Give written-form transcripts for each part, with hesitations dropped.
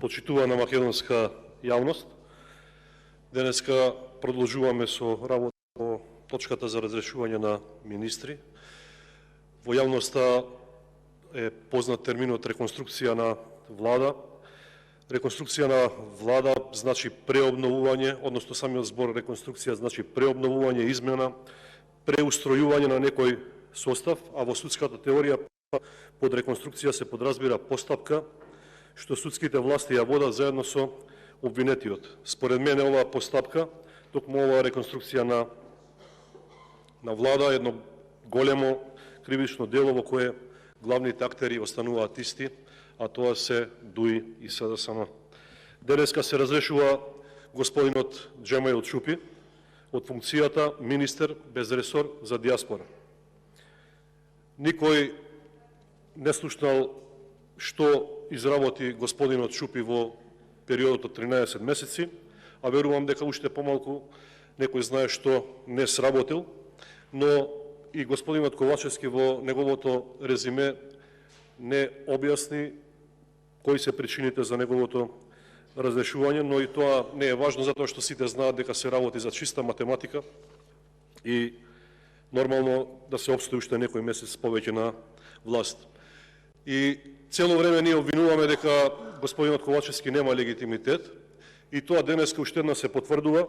Почитувана македонска јавност, денеска продолжуваме со работа по точката за разрешување на министри. Во јавноста е познат терминот реконструкција на влада. Реконструкција на влада значи преобновување, односно самиот збор реконструкција значи преобновување, измена, преустројување на некој состав, а во судската теорија под реконструкција се подразбира постапка што судските власти ја водат заедно со обвинетиот. Според мене оваа постапка, токму оваа реконструкција на влада, едно големо кривично дело во кое главните актери остануваат исти, а тоа се ДУИ и СДСМ. Денеска се разрешува господинот Џемаил Чупи од функцијата министер без ресор за диаспора. Никој не слушнал што изработи господинот Чупи во периодот од 13 месеци, а верувам дека уште помалку некој знае што не сработил, но и господинот Ковачевски во неговото резиме не објасни кои се причините за неговото разрешување, но и тоа не е важно затоа што сите знаат дека се работи за чиста математика и нормално да се обстои уште некој месец повеќе на власт. И цело време ние обвинуваме дека господинот Ковачевски нема легитимитет и тоа денеска уште една се потврдува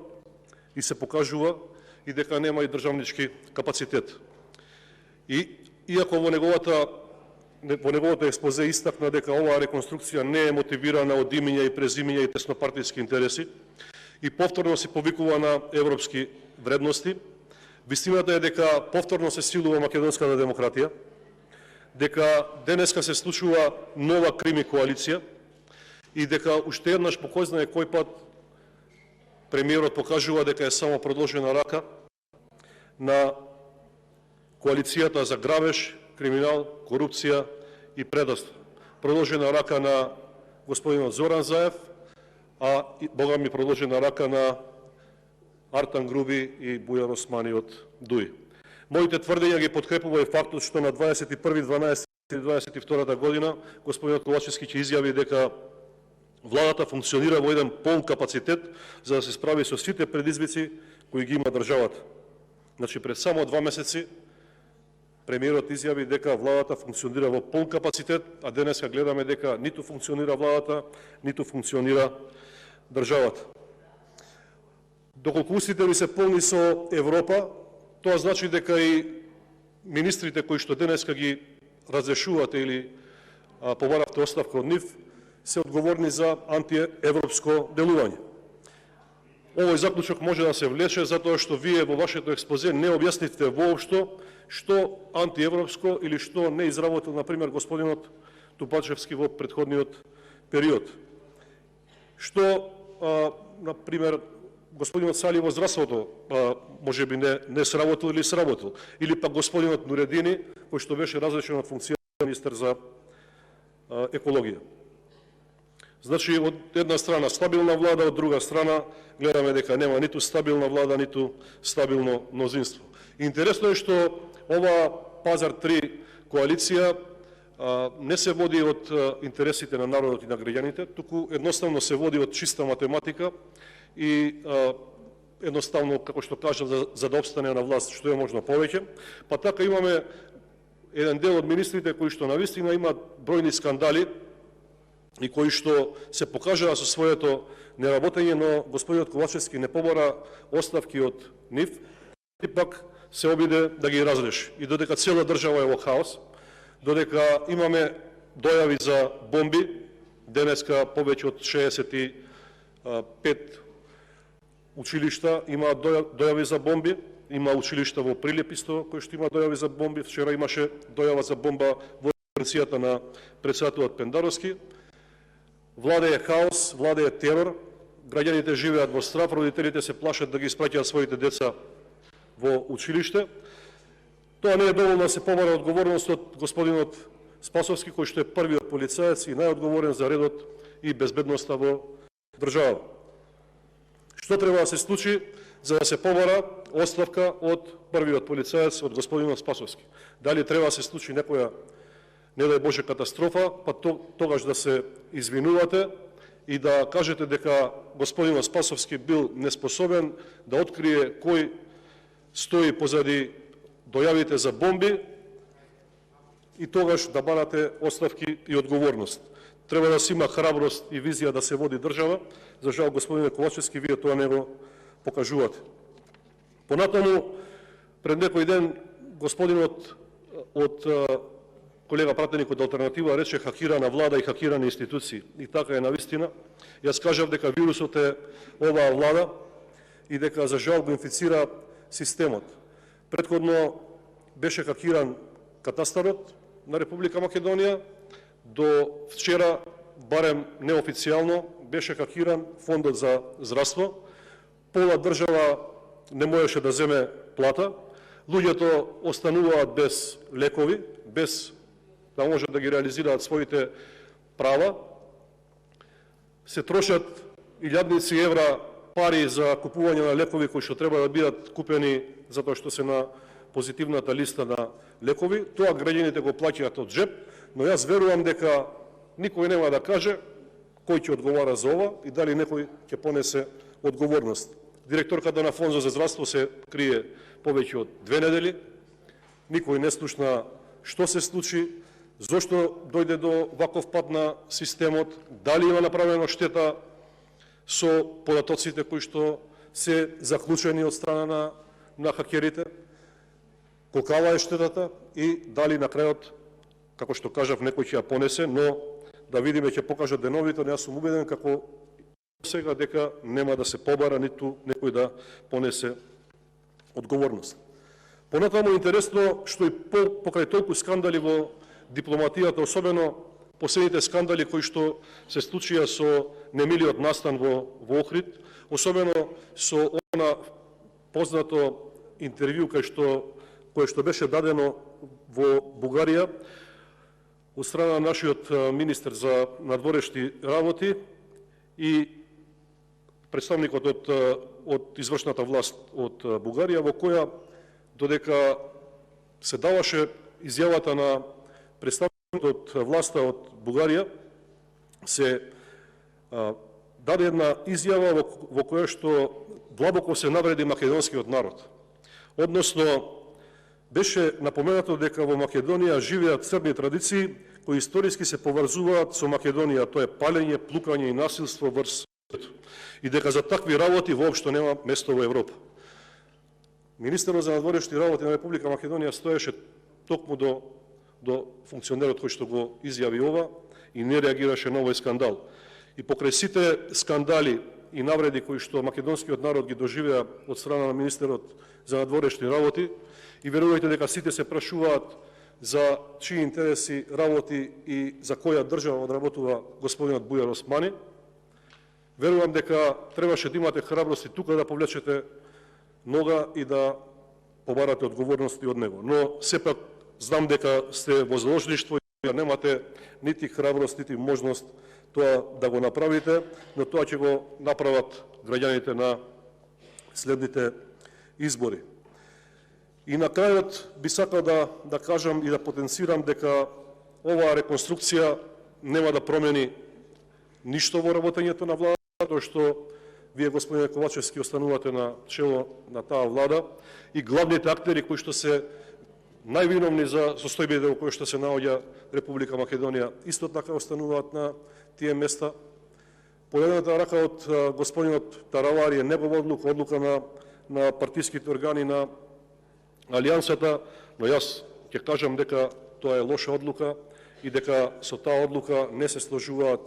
и се покажува и дека нема и државнички капацитет. И иако во неговото експозе истакна дека оваа реконструкција не е мотивирана од имиња и презимиња и теснопартиски интереси и повторно се повикува на европски вредности, вистината е дека повторно се силува македонската демократија, дека денеска се случува нова крими коалиција и дека уште еднаш по кој знае кој пат премиерот покажува дека е само продолжена рака на коалицијата за грабеж, криминал, корупција и предавство. Продолжена рака на господинот Зоран Заев, а богами продолжена рака на Артан Груби и Бујан Османи од ДУИ. Моите тврдења ги подкрепува и фактот што на 21.12.2022 година господинот Ковачевски ќе изјави дека владата функционира во еден полн капацитет за да се справи со сите предизвици кои ги има државата. Значи пред само 2 месеци премиерот изјави дека владата функционира во полн капацитет, а денеска гледаме дека ниту функционира владата, ниту функционира државата. Доколку устите ви се полни со Европа, тоа значи дека и министрите кои што денеска ги разрешувате или побаравте оставка од нив, се одговорни за антиевропско делување. Овој заклучок може да се влече затоа што вие во вашето експозе не објаснивте воопшто што антиевропско или што не изработил, например, господинот Тупачевски во претходниот период. Што, например, господинот Сали во здравството може би не сработил или сработил. Или пак господинот Нуредини, кој што беше разрешен од функција министер за екологија. Значи, од една страна стабилна влада, од друга страна гледаме дека нема ниту стабилна влада, ниту стабилно мнозинство. Интересно е што ова Пазар 3 коалиција не се води од интересите на народот и на граѓаните, туку едноставно се води од чиста математика и едноставно, како што кажа, за да обстане на власт што е можно повеќе. Па така имаме еден дел од министрите кои што навистина имаат бројни скандали и кои што се покажаа со своето неработење, но господинот Ковачевски не побара оставки од нив и пак се обиде да ги разреши. И додека цела држава е во хаос, додека имаме дојави за бомби, денеска повеќе од 65 училишта имаат дојави за бомби, има училишта во Прилеп исто кои што има дојави за бомби. Вчера имаше дојава за бомба во резиденцијата на претседателот Пендаровски. Влада е хаос, влада е терор, граѓаните живеат во страв, родителите се плашат да ги испраќаат своите деца во училиште. Тоа не е доволно да се побара одговорност од господинот Спасовски, кој што е првиот полицаец и најодговорен за редот и безбедноста во држава. Што треба да се случи за да се побара оставка од првиот полицаец, од господинот Спасовски? Дали треба да се случи некоја, не дај Боже, катастрофа, па тогаш да се извинувате и да кажете дека господин Спасовски бил неспособен да открие кој стои позади дојавите за бомби и тогаш да барате оставки и одговорност. Треба да се има храброст и визија да се води држава. За жал, господине Ковачевски, вие тоа не го покажувате. Понатаму, пред некој ден, господинот од колега пратеник од Алтернатива рече хакирана влада и хакирани институции. И така е навистина. Јас кажав дека вирусот е оваа влада и дека за жал го инфицира системот. Претходно беше хакиран катастарот на Република Македонија, до вчера, барем неофицијално, беше хакиран фондот за здравство. Пола држава не можеше да земе плата, луѓето остануваат без лекови, без да може да ги реализираат своите права. Се трошат илјадници евра пари за купување на лекови кои што треба да бидат купени затоа што се на позитивната листа на лекови. Тоа граѓаните го плаќаат од джеп, но јас верувам дека никој нема да каже кој ќе одговара за ова и дали некој ќе понесе одговорност. Директорката на Фонд за здравство се крие повеќе од 2 недели. Никој не слушна што се случи, зошто дојде до ваков пат на системот, дали има направено штета со податоците кои што се заклучени од страна на хакерите, колкава е штетата и дали на крајот, како што кажав, некој ќе ја понесе, но да видиме, ќе покажат деновите, јас сум убеден како сега дека нема да се побара, ниту некој да понесе одговорност. Понатаму интересно што и покрај толку скандали во дипломатијата, особено последните скандали кои што се случија со немилиот настан во Охрид, особено со она познато интервју кое што беше дадено во Бугарија од страна на нашиот министер за надворешни работи и представникот од извршната власт од Бугарија, во која додека се даваше изјавата на представникот од власта од Бугарија, се даде една изјава во која што длабоко се навреди македонскиот народ. Односно, беше напоменато дека во Македонија живеат црни традиции кои историски се поврзуваат со Македонија, тоа е палење, плукање и насилство врз и дека за такви работи воопшто нема место во Европа. Министерот за надворешни работи на Република Македонија стоеше токму до функционерот кој што го изјави ова и не реагираше на овој скандал. И покрај сите скандали и навреди кои што македонскиот народ ги доживеа од страна на министерот за надворешни работи, и верувајте дека сите се прашуваат за чии интереси работи и за која држава одработува господинот Бујар Османи, верувам дека требаше да имате храброст и тука да повлечете нога и да побарате одговорности од него. Но сепак знам дека сте во заложништво и да немате нити храброст, нити можност тоа да го направите, но тоа ќе го направат граѓаните на следните избори. И на крајот би сакал да кажам и да потенцирам дека оваа реконструкција нема да промени ништо во работењето на влада, тоа што вие, господине Ковачевски, останувате на чело на таа влада и главните актери кои што се највиновни за состојбите во кои што се наоѓа Република Македонија, исто така остануваат на тие места. Подадената рака од господинот Таравари е негова одлука на партиските органи на Алијансата, но јас ќе кажам дека тоа е лоша одлука и дека со таа одлука не се сложуваат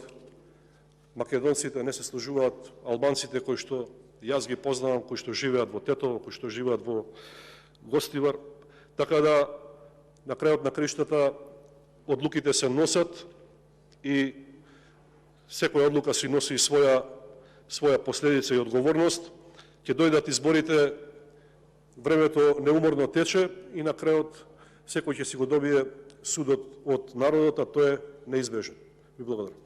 македонците, не се сложуваат албанците кои што јас ги познавам, кои што живеат во Тетово, кои што живеат во Гостивар. Така да, на крајот на краиштата, одлуките се носат и секоја одлука си носи своја последица и одговорност. Ќе дојдат изборите, времето неуморно тече и на крајот секој ќе си го добие судот од народот, а тоа е неизбежен. Ви благодарам.